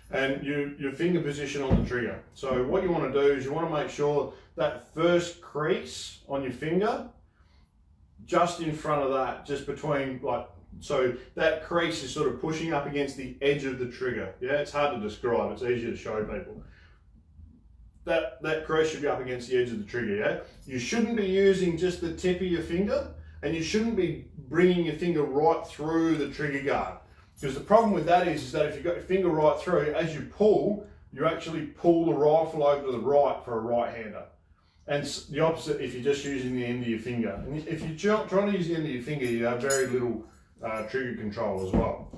And your finger position on the trigger. So what you want to do is you want to make sure that first crease on your finger, just in front of that, just between, so that crease is sort of pushing up against the edge of the trigger. Yeah, it's hard to describe, it's easier to show people. That crease should be up against the edge of the trigger, yeah? You shouldn't be using just the tip of your finger, and you shouldn't be bringing your finger right through the trigger guard. Because the problem with that is that if you've got your finger right through, as you pull, you actually pull the rifle over to the right for a right-hander. And the opposite if you're just using the end of your finger. And if you're trying to use the end of your finger, you have very little trigger control as well.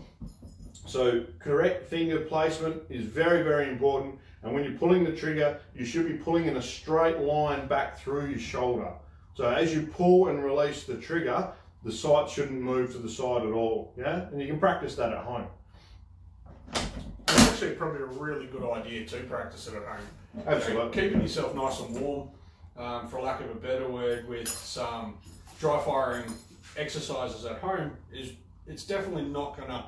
So correct finger placement is very, very important. And when you're pulling the trigger, you should be pulling in a straight line back through your shoulder. So as you pull and release the trigger, the sight shouldn't move to the side at all. Yeah, and you can practice that at home. It's actually probably a really good idea to practice it at home. Absolutely. Keeping yourself nice and warm, for lack of a better word, with some dry firing exercises at home it's definitely not going to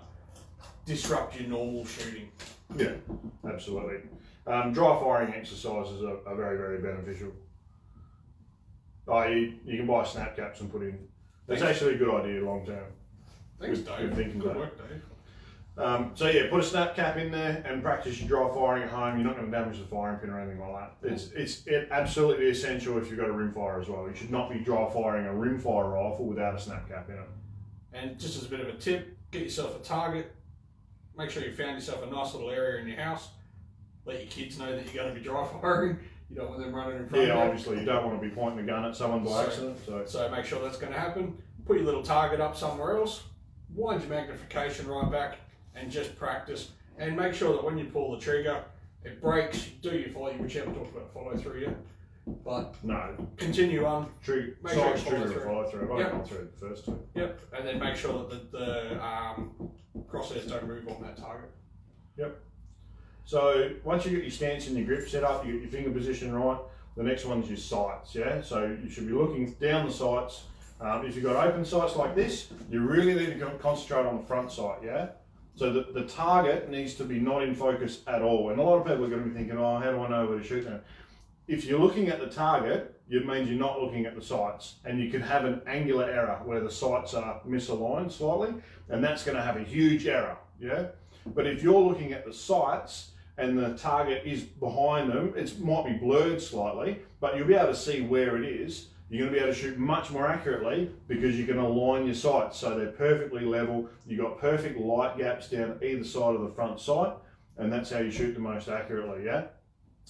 disrupt your normal shooting. Yeah, absolutely. Dry firing exercises are very, very beneficial. You can buy snap caps and put in. That's actually a good idea long term. Thanks, Dave. Good work, Dave. So yeah, put a snap cap in there and practice your dry firing at home. You're not going to damage the firing pin or anything like that. It's absolutely essential if you've got a rimfire as well. You should not be dry firing a rimfire rifle without a snap cap in it. And just as a bit of a tip, get yourself a target. Make sure you found yourself a nice little area in your house. Let your kids know that you're going to be dry firing. You don't want them running in front of you. Yeah, obviously you don't want to be pointing a gun at someone by accident. So make sure that's going to happen. Put your little target up somewhere else. Wind your magnification right back and just practice. And make sure that when you pull the trigger, it breaks. Do your follow. We haven't talked about follow through yet. But no, continue on. Trigger, make sure you follow through. I've yep. gone through the first two. Yep, and then make sure that the crosshairs don't move on that target. Yep. So once you get your stance and your grip set up, you get your finger position right, the next one's your sights, yeah? So you should be looking down the sights. If you've got open sights like this, you really need to concentrate on the front sight, yeah? So the target needs to be not in focus at all. And a lot of people are going to be thinking, oh, how do I know where to shoot now? If you're looking at the target, it means you're not looking at the sights, and you can have an angular error where the sights are misaligned slightly, and that's going to have a huge error, yeah? But if you're looking at the sights and the target is behind them, it might be blurred slightly, but you'll be able to see where it is. You're going to be able to shoot much more accurately because you can align your sights so they're perfectly level. You've got perfect light gaps down either side of the front sight, and that's how you shoot the most accurately, yeah?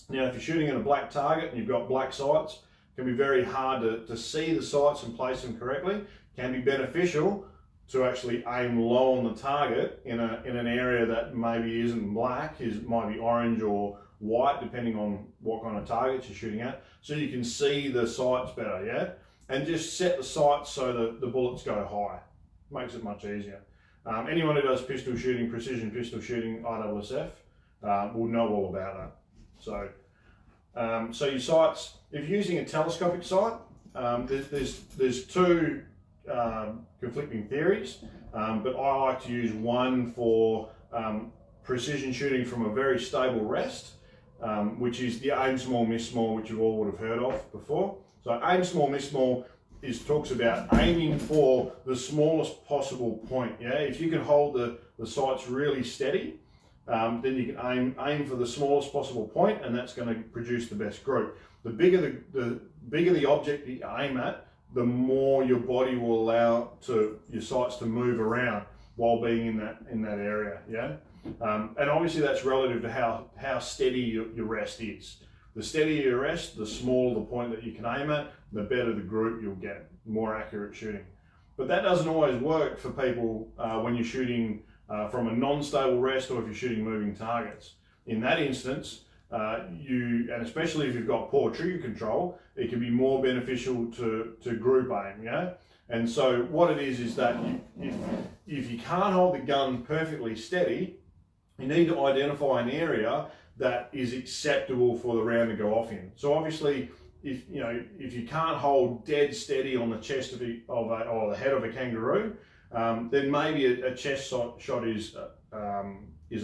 Now, if you're shooting at a black target and you've got black sights, it can be very hard to see the sights and place them correctly. It can be beneficial to actually aim low on the target in an area that maybe isn't black, might be orange or white, depending on what kind of targets you're shooting at, so you can see the sights better, yeah? And just set the sights so the bullets go high. Makes it much easier. Anyone who does pistol shooting, precision pistol shooting, ISSF, will know all about that. So your sights, if you're using a telescopic sight, there's two conflicting theories, but I like to use one for precision shooting from a very stable rest, which is the aim small, miss small, which you all would have heard of before. So aim small, miss small talks about aiming for the smallest possible point. Yeah, if you can hold the sights really steady, then you can aim for the smallest possible point, and that's going to produce the best group. The bigger the object that you aim at, the more your body will allow your sights to move around while being in that area. Yeah, and obviously that's relative to how steady your rest is. The steadier your rest, the smaller the point that you can aim at, the better the group you'll get, more accurate shooting. But that doesn't always work for people when you're shooting from a non-stable rest, or if you're shooting moving targets. In that instance, and especially if you've got poor trigger control, it can be more beneficial to group aim, yeah? And so what it is that if you can't hold the gun perfectly steady, you need to identify an area that is acceptable for the round to go off in. So obviously, if you can't hold dead steady on the chest or the head of a kangaroo, then maybe a chest shot is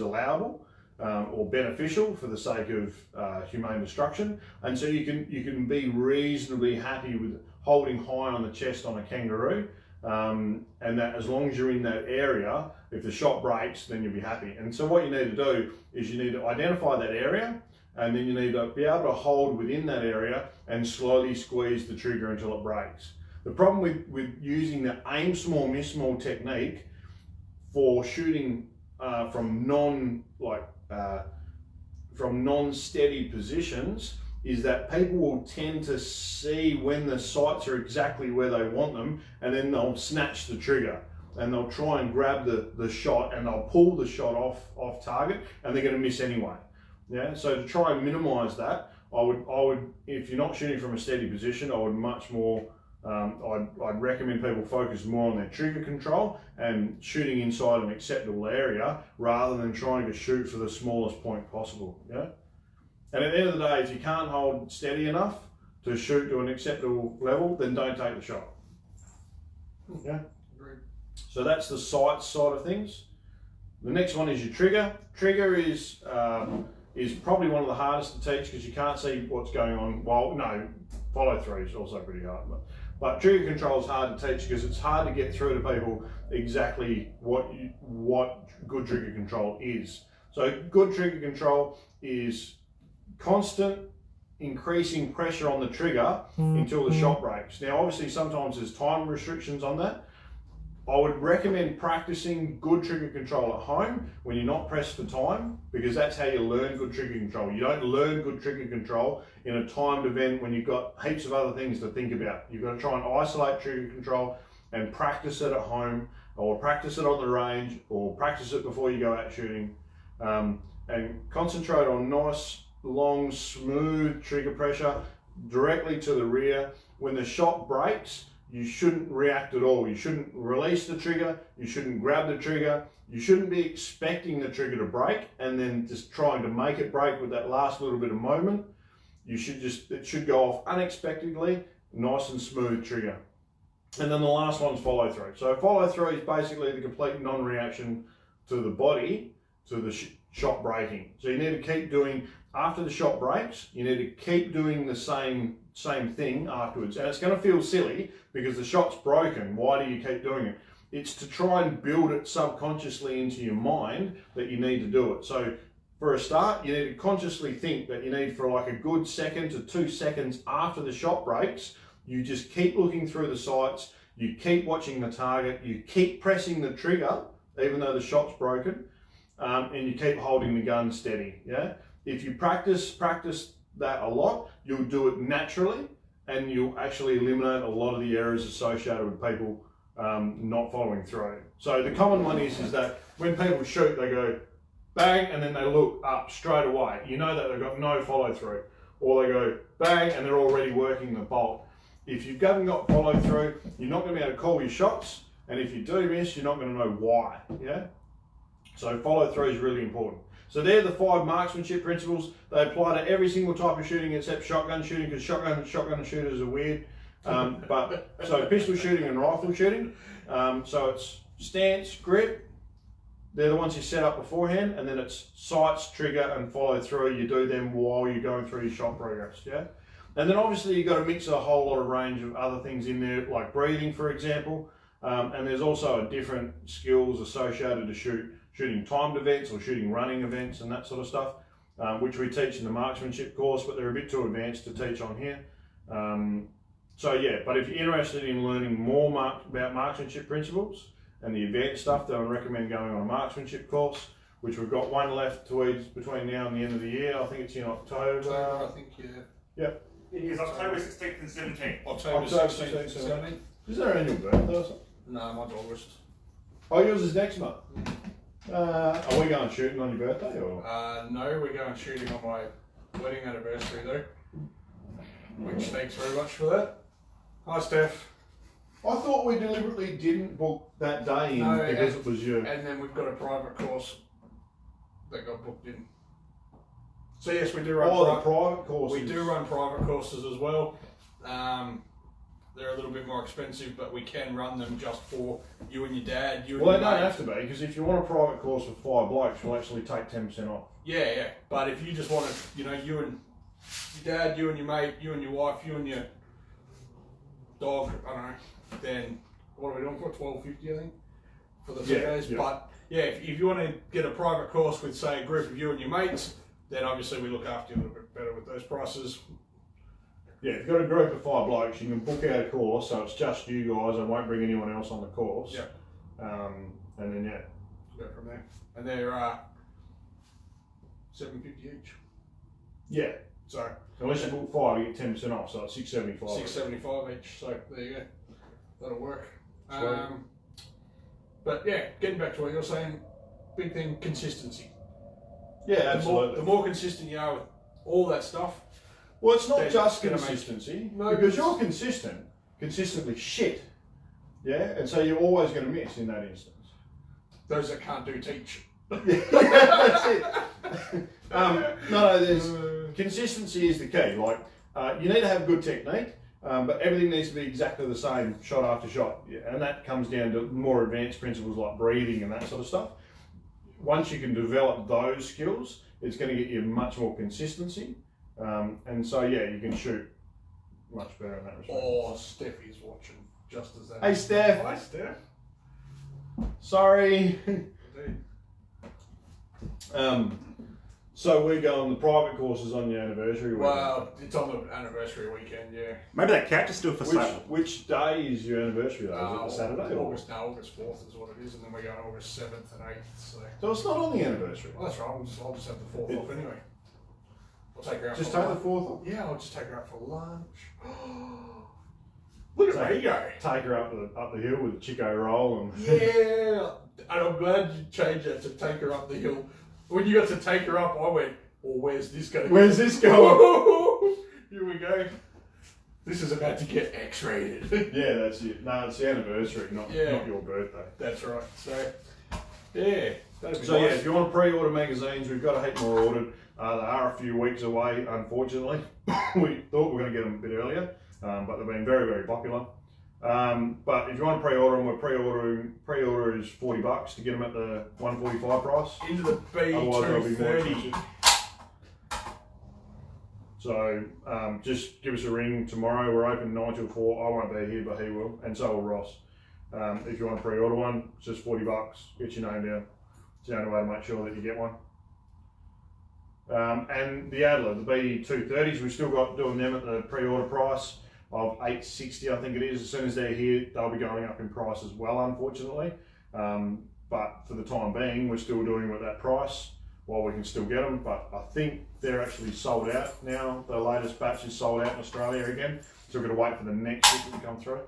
allowable or beneficial for the sake of humane destruction, and so you can be reasonably happy with holding high on the chest on a kangaroo, and that as long as you're in that area, if the shot breaks, then you'll be happy. And so what you need to do is you need to identify that area, and then you need to be able to hold within that area and slowly squeeze the trigger until it breaks. The problem with using the aim small, miss small technique from non-steady positions is that people will tend to see when the sights are exactly where they want them, and then they'll snatch the trigger and they'll try and grab the shot, and they'll pull the shot off target, and they're going to miss anyway. Yeah, so to try and minimize that, I would, if you're not shooting from a steady position, I would much more, I'd recommend people focus more on their trigger control and shooting inside an acceptable area rather than trying to shoot for the smallest point possible. Yeah, and at the end of the day, if you can't hold steady enough to shoot to an acceptable level, then don't take the shot. Yeah. So that's the sights side of things. The next one is your trigger. Trigger is probably one of the hardest to teach because you can't see what's going on. Well, no, follow through is also pretty hard. But trigger control is hard to teach because it's hard to get through to people exactly what good trigger control is. So good trigger control is constant increasing pressure on the trigger until the shot breaks. Now, obviously, sometimes there's time restrictions on that. I would recommend practicing good trigger control at home when you're not pressed for time, because that's how you learn good trigger control. You don't learn good trigger control in a timed event when you've got heaps of other things to think about. You've got to try and isolate trigger control and practice it at home, or practice it on the range, or practice it before you go out shooting, and concentrate on nice, long, smooth trigger pressure directly to the rear. When the shot breaks, you shouldn't react at all. You shouldn't release the trigger. You shouldn't grab the trigger. You shouldn't be expecting the trigger to break and then just trying to make it break with that last little bit of moment. It should go off unexpectedly, nice and smooth trigger. And then the last one's follow through. So follow through is basically the complete non-reaction to the body to the shot breaking. So you need to keep doing, after the shot breaks, you need to keep doing the same thing afterwards. And it's going to feel silly because the shot's broken. Why do you keep doing it? It's to try and build it subconsciously into your mind that you need to do it. So for a start, you need to consciously think that you need, for like a good second to 2 seconds after the shot breaks, you just keep looking through the sights, you keep watching the target, you keep pressing the trigger even though the shot's broken, and you keep holding the gun steady. Yeah, if you practice that a lot, you'll do it naturally, and you'll actually eliminate a lot of the errors associated with people not following through. So the common one is that when people shoot, they go bang and then they look up straight away. You know that they've got no follow through. Or they go bang and they're already working the bolt. If you haven't got follow through, you're not going to be able to call your shots, and if you do miss, you're not going to know why. Yeah. So follow through is really important. So they're the 5 marksmanship principles. They apply to every single type of shooting except shotgun shooting, because shotgun shooters are weird. So pistol shooting and rifle shooting. So it's stance, grip. They're the ones you set up beforehand, and then it's sights, trigger, and follow through. You do them while you're going through your shot progress. Yeah. And then obviously you've got to mix a whole lot of range of other things in there, like breathing, for example. And there's also different skills associated to shooting timed events or shooting running events and that sort of stuff, which we teach in the marksmanship course, but they're a bit too advanced to teach on here. So yeah, but if you're interested in learning more about marksmanship principles and the advanced stuff, then I recommend going on a marksmanship course, which we've got one left between now and the end of the year. I think it's in October. I think, yeah. Yep. It is October 16th and 17th. October 16th and 17th. Is there an annual birthday or something? No, mine's August. Oh, yours is next month. Are we going shooting on your birthday, or? No, we're going shooting on my wedding anniversary though. Which thanks very much for that. Hi, Steph. I thought we deliberately didn't book that day in because it was you. And then we've got a private course that got booked in. So yes, we do run the private courses. We do run private courses as well. They're a little bit more expensive, but we can run them just for you and your dad. Well, they don't have to be, because if you want a private course for 5 blokes, we'll actually take 10% off. Yeah. But if you just want to, you and your dad, you and your mate, you and your wife, you and your dog, I don't know, then what are we doing for? $12.50, I think, for the 2 days. Yeah. But yeah, if you want to get a private course with, say, a group of you and your mates, then obviously we look after you a little bit better with those prices. Yeah, if you've got a group of 5 blokes, you can book out a course, so it's just you guys. I won't bring anyone else on the course. Yeah. And then go from there. And they're $7.50 each. Yeah. So Unless you book 5, you get 10% off, so it's $6.75. $6.75 each. So there you go. That'll work. Sweet. But yeah, getting back to what you're saying, big thing, consistency. Yeah, absolutely. The more consistent you are with all that stuff. Well, it's not then just it's gonna consistency, No, because it's- you're consistently shit. Yeah, and so you're always going to miss in that instance. Those that can't do teach. That's it. No, there's consistency is the key. Like, you need to have good technique, but everything needs to be exactly the same shot after shot, and that comes down to more advanced principles like breathing and that sort of stuff. Once you can develop those skills, it's going to get you much more consistency, and so yeah, you can shoot much better in that respect. Oh, Steffi's watching just as that. Hey, Steph. Hi, Steph. Sorry. Indeed. So we're going the private courses on your anniversary weekend. Well, it's on the anniversary weekend, yeah. Maybe that couch is still for sale. Which day is your anniversary though? Is it Saturday? Or? August 4th is what it is, and then we're going August 7th and 8th. So So it's not on the anniversary. well, that's right. I'll just have the 4th off anyway. I'll take her out. Just for take the lunch. 4th off. Yeah, I'll just take her out for lunch. Look at me go. Take her up the hill with a Chico roll and Yeah, and I'm glad you changed that to take her up the hill. When you got to take her up, I went, well, where's this going? Where's this going? Here we go. This is about to get X-rated. Yeah, that's it. No, it's the anniversary, not Yeah. your birthday. That's right. So, yeah, that'd be So yeah, nice. if you want to pre-order magazines, we've got a heap more ordered. They are a few weeks away, unfortunately. We thought we were going to get them a bit earlier, but they've been very, very popular. But if you want to pre-order them, pre-order is $40 to get them at the $145 price. Into the Otherwise, they'll be more B230. expensive. So just give us a ring tomorrow. We're open 9 till 4. I won't be here, but he will, and so will Ross. If you want to pre-order one, it's just $40. Get your name down. It's the only way to make sure that you get one. And the Adler, the B230s, we've still got doing them at the pre-order price of $860, I think it is. As soon as they're here, they'll be going up in price as well, unfortunately. But for the time being, we're still doing them at that price while we can still get them. But I think they're actually sold out now. The latest batch is sold out in Australia again. So we're going to wait for the next shipment to come through.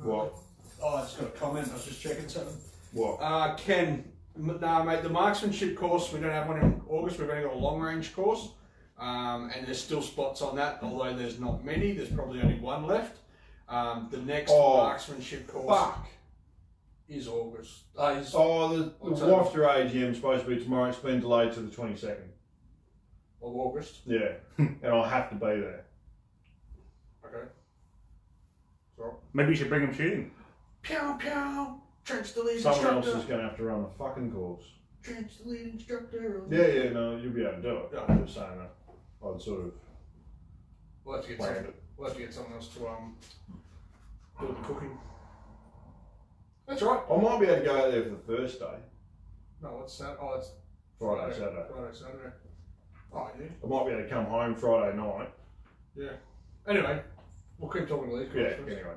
What? Oh, I just got a comment. I was just checking something. What? Ken, no, mate, the marksmanship course, we don't have one in August. We've only got a long range course. And there's still spots on that, although there's not many. There's probably only one left. The next marksmanship course is August. The Wafter AGM is supposed to be tomorrow. It's been delayed to the 22nd. Of August. Yeah, and I'll have to be there. Okay. So, Maybe you should bring them shooting. pew pew. Trent's the lead Someone else instructor. is going to have to run the fucking course. Trent's the lead instructor. Yeah, no, you'll be able to do it. Yeah. I'm just saying that. I'd sort of We'll have to get planned someone. it. We'll have to get someone else to do the cooking. That's right. I might be able to go out there for the first day, No, what's that? Oh, it's Friday, Saturday. Friday, Saturday. Oh, yeah. I might be able to come home Friday night. Yeah. Anyway, we'll keep talking to these Yeah, guys. anyway.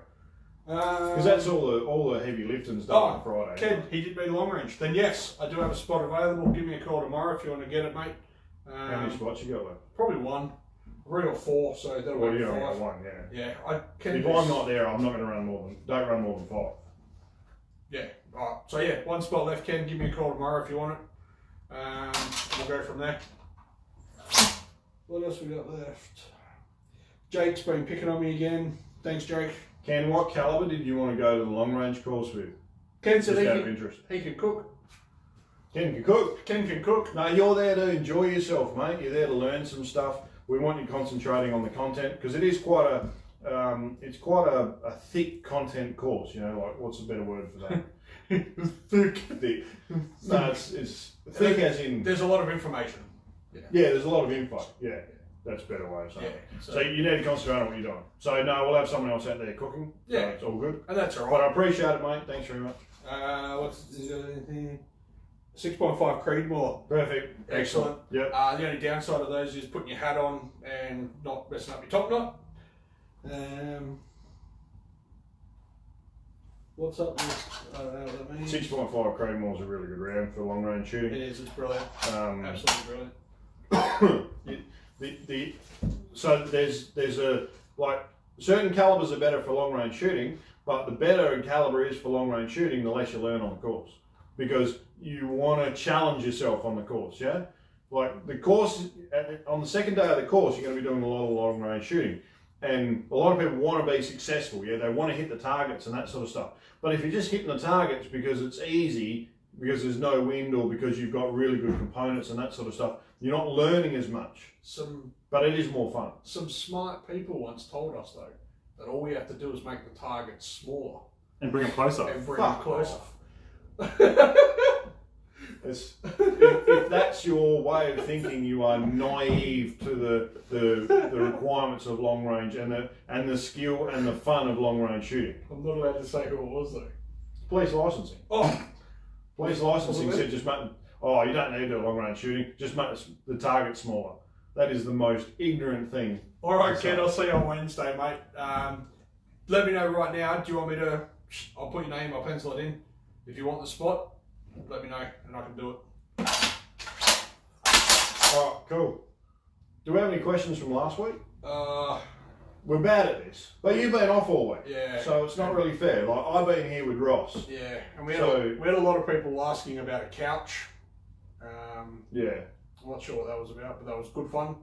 Because that's all the heavy lifting's done on Friday. Ken, he did me long range. Then yes, I do have a spot available. Give me a call tomorrow if you want to get it, mate. How many spots you got left? Probably one. I've already got 4, so that'll Well, be you only 5. got one, yeah. Yeah, I can. If I'm not there, I'm not going to run more than. Don't run more than 5. Yeah. Alright. So yeah, one spot left. Ken, give me a call tomorrow if you want it. We'll go from there. What else we got left? Jake's been picking on me again. Thanks, Jake. Ken, what caliber did you want to go to the long range course with? Ken said Just out of interest. he can cook. Ken can cook. Ken can cook. No, you're there to enjoy yourself, mate. You're there to learn some stuff. We want you concentrating on the content because it is quite a thick content course. You know, like what's a better word for that? Thick. No, it's thick as in. There's a lot of information. Yeah, there's a lot of info. Yeah, that's a better way of saying Yeah. it. So you need to concentrate on what you're doing. So no, we'll have someone else out there cooking. So Yeah. it's all good. And that's But alright. I appreciate it, mate. Thanks very much. What's 6.5 Creedmoor. Perfect. Excellent. Yep. The only downside of those is putting your hat on and not messing up your top knot. What's up with, I don't know what that means. 6.5 Creedmoor's a really good round for long range shooting. It is, it's brilliant. Absolutely brilliant. So there's a, like, certain calibers are better for long range shooting, but the better a caliber is for long range shooting, the less you learn on the course. Because you want to challenge yourself on the course, yeah? Like the course, on the second day of the course, you're going to be doing a lot of long range shooting. And a lot of people want to be successful, yeah? They want to hit the targets and that sort of stuff. But if you're just hitting the targets because it's easy, because there's no wind or because you've got really good components and that sort of stuff, you're not learning as much. But it is more fun. Some smart people once told us though, that all we have to do is make the targets smaller. And bring them closer. And bring them closer. If that's your way of thinking, you are naive to the requirements of long range and the skill and the fun of long range shooting. I'm not allowed to say who it was though. Police licensing. Oh, police licensing said just make. Oh, you don't need to do long range shooting. Just make the target smaller. That is the most ignorant thing. All right, kid. I'll see you on Wednesday, mate. Let me know right now. Do you want me to? I'll put your name. I'll pencil it in. If you want the spot, let me know and I can do it. Alright, cool. Do we have any questions from last week? We're bad at this, but you've been off all week. Yeah. So it's not really fair. Like, I've been here with Ross. Yeah, and we had a lot of people asking about a couch. Yeah. I'm not sure what that was about, but that was good fun.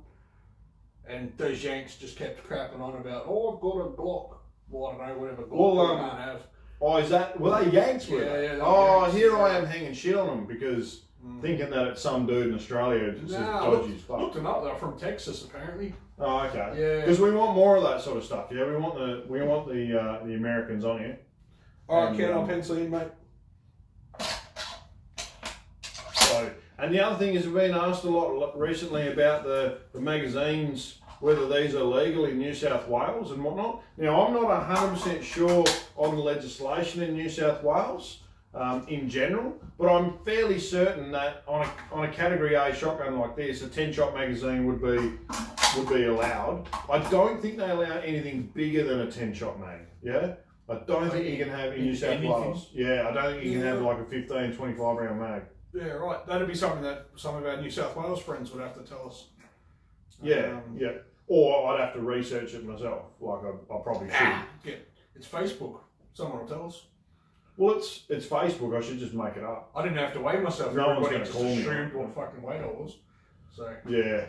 And these Yanks just kept crapping on about, oh, I've got a Glock. Well, I don't know, whatever Glock I can't have. Oh, is that, were they Yanks? Were they? Yeah. Oh, Yanks, here I am hanging shit on them because thinking that it's some dude in Australia just dodgy as fuck. Looked them up, they're from Texas apparently. Oh, okay. Yeah. Because we want more of that sort of stuff. Yeah, we want the Americans on here. All right, Ken, I'll pencil in, mate. So, and the other thing is, we've been asked a lot recently about the magazines, whether these are legal in New South Wales and whatnot. Now, I'm not 100% sure on the legislation in New South Wales in general, but I'm fairly certain that on a Category A shotgun like this, a 10-shot magazine would be allowed. I don't think they allow anything bigger than a 10-shot mag. Yeah, I don't think you can have in New South Wales. Yeah, I don't think you can have like a 15, 25 round mag. Yeah, right. That'd be something that some of our New South Wales friends would have to tell us. Yeah, yeah. Or I'd have to research it myself. Like I probably should. Yeah, it's Facebook. Someone will tell us. Well, it's Facebook. I should just make it up. I didn't have to weigh myself. No one's Everybody going to just call me. assumed what fucking weight I was. So yeah.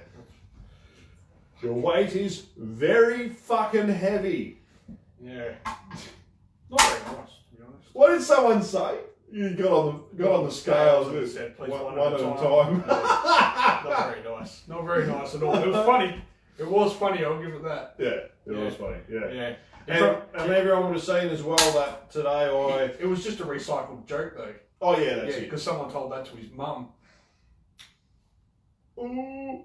Your weight is very fucking heavy. Yeah. Not very nice, to be honest. What did someone say? You got on the scales and said, please one at a time. Not very nice. Not very nice at all. It was funny. It was funny, I'll give it that. Yeah, it was funny. Yeah. Yeah. And everyone would have seen as well that today It was just a recycled joke though. Oh yeah, that's it. Because someone told that to his mum. Ooh.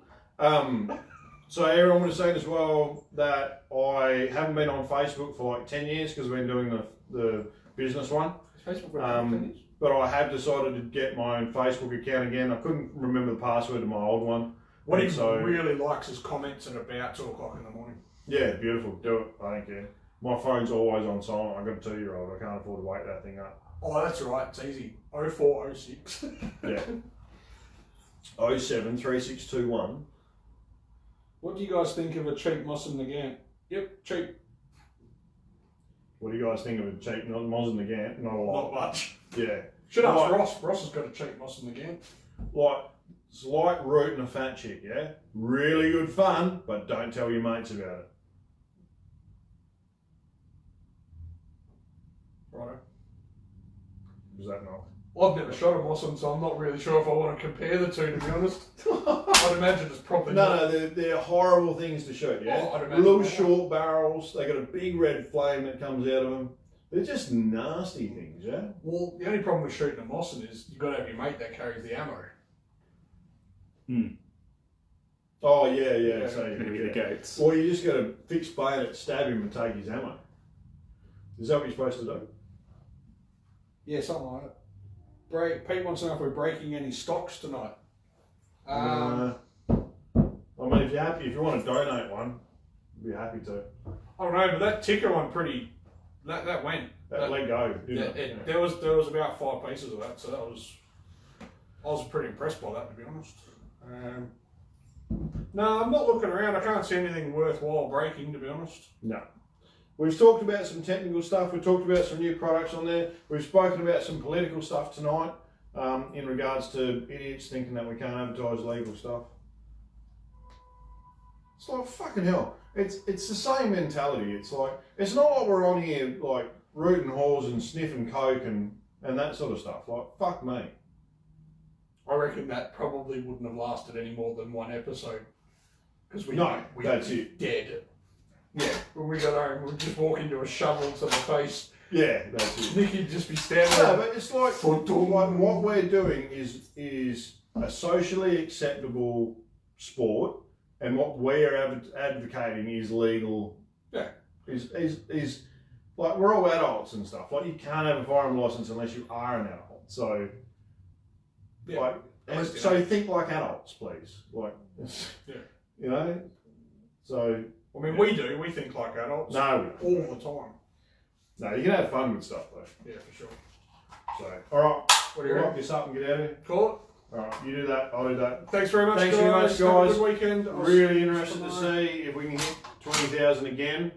So everyone would have seen as well that I haven't been on Facebook for like 10 years because I've been doing the business one. But I have decided to get my own Facebook account again. I couldn't remember the password to my old one. What he really likes is comments at about 2 o'clock in the morning. Yeah, beautiful. Do it. I don't care. My phone's always on silent. I've got a 2-year-old. I can't afford to wake that thing up. Oh, that's right. It's easy. 0406. Yeah. 07 3621. What do you guys think of a cheap Moss and Nagant? Yep, cheap. What do you guys think of a cheap Moss and Nagant? Not a lot. Not much. Yeah. Should ask Ross. Ross has got a cheap Moss and Nagant. It's like rooting a fat chick, yeah? Really good fun, but don't tell your mates about it. Righto. Was that not? I've never shot a Moss, so I'm not really sure if I want to compare the two, to be honest. I'd imagine it's probably No, they're horrible things to shoot, yeah? Oh, I'd imagine little short barrels, they got a big red flame that comes out of them. They're just nasty things, yeah? Well, the only problem with shooting a Mosin is you've got to have your mate that carries the ammo. Oh, yeah. So the gates. Or you just got to fix bayonet, stab him and take his ammo. Is that what you're supposed to do? Yeah, something like it. Pete wants to know if we're breaking any stocks tonight. I mean, if you want to donate one, I'd be happy to. I don't know, but that ticker one that went. let go. Didn't Yeah, it? there was about 5 pieces of that, so I was pretty impressed by that, to be honest. No, I'm not looking around. I can't see anything worthwhile breaking, to be honest. No. We've talked about some technical stuff. We've talked about some new products on there. We've spoken about some political stuff tonight in regards to idiots thinking that we can't advertise legal stuff. It's like, fucking hell. It's the same mentality. It's like, it's not like we're on here like rooting whores and sniffing coke and that sort of stuff. Like, fuck me. I reckon that probably wouldn't have lasted any more than 1 episode. Because we that's it. Dead. Yeah. When we got home, we'd just walk into a shovel to the face. Yeah, that's it. Nicky'd just be standing No, there. but it's like what we're doing is a socially acceptable sport, and what we're advocating is legal. Yeah. Is like, we're all adults and stuff. Like, you can't have a firearm license unless you are an adult. So, Yeah. like, so think like adults, please. Like, Yeah. you know. So. I mean, we do. We think like adults. No, we don't. All the time. No, you can have fun with stuff though. Yeah, for sure. So, all right, What do you we'll reckon? lock this up and get out of here. Call it. All right, you do that. I'll do that. Thanks very much, Thanks guys. very much, Have a guys. good weekend. I'll Really see you interested to tomorrow. see if we can hit 20,000 again,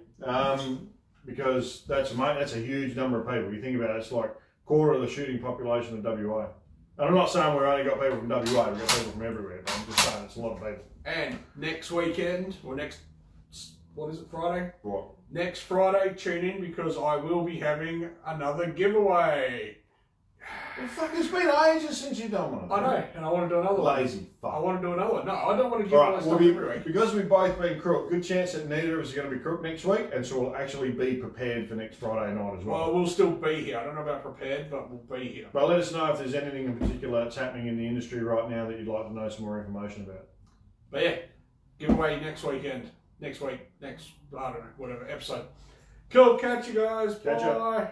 because that's a huge number of people. You think about it, it's like 1/4 of the shooting population of WA. And I'm not saying we've only got people from WA. We've got people from everywhere. But I'm just saying it's a lot of people. And next weekend, or what is it, Friday? Right. Next Friday, tune in because I will be having another giveaway. Well, fuck, it's been ages since you've done one. I know, and I want to do another one. Lazy fuck. I want to do another one. No, I don't want to give All away right, stuff every week. because we've both been crook, good chance that neither of us are going to be crook next week, and so we'll actually be prepared for next Friday night as well. Well, we'll still be here. I don't know about prepared, but we'll be here. But let us know if there's anything in particular that's happening in the industry right now that you'd like to know some more information about. But yeah, giveaway next weekend. Next week. I don't know, whatever, episode. Cool, catch you guys. Catch ya. Bye.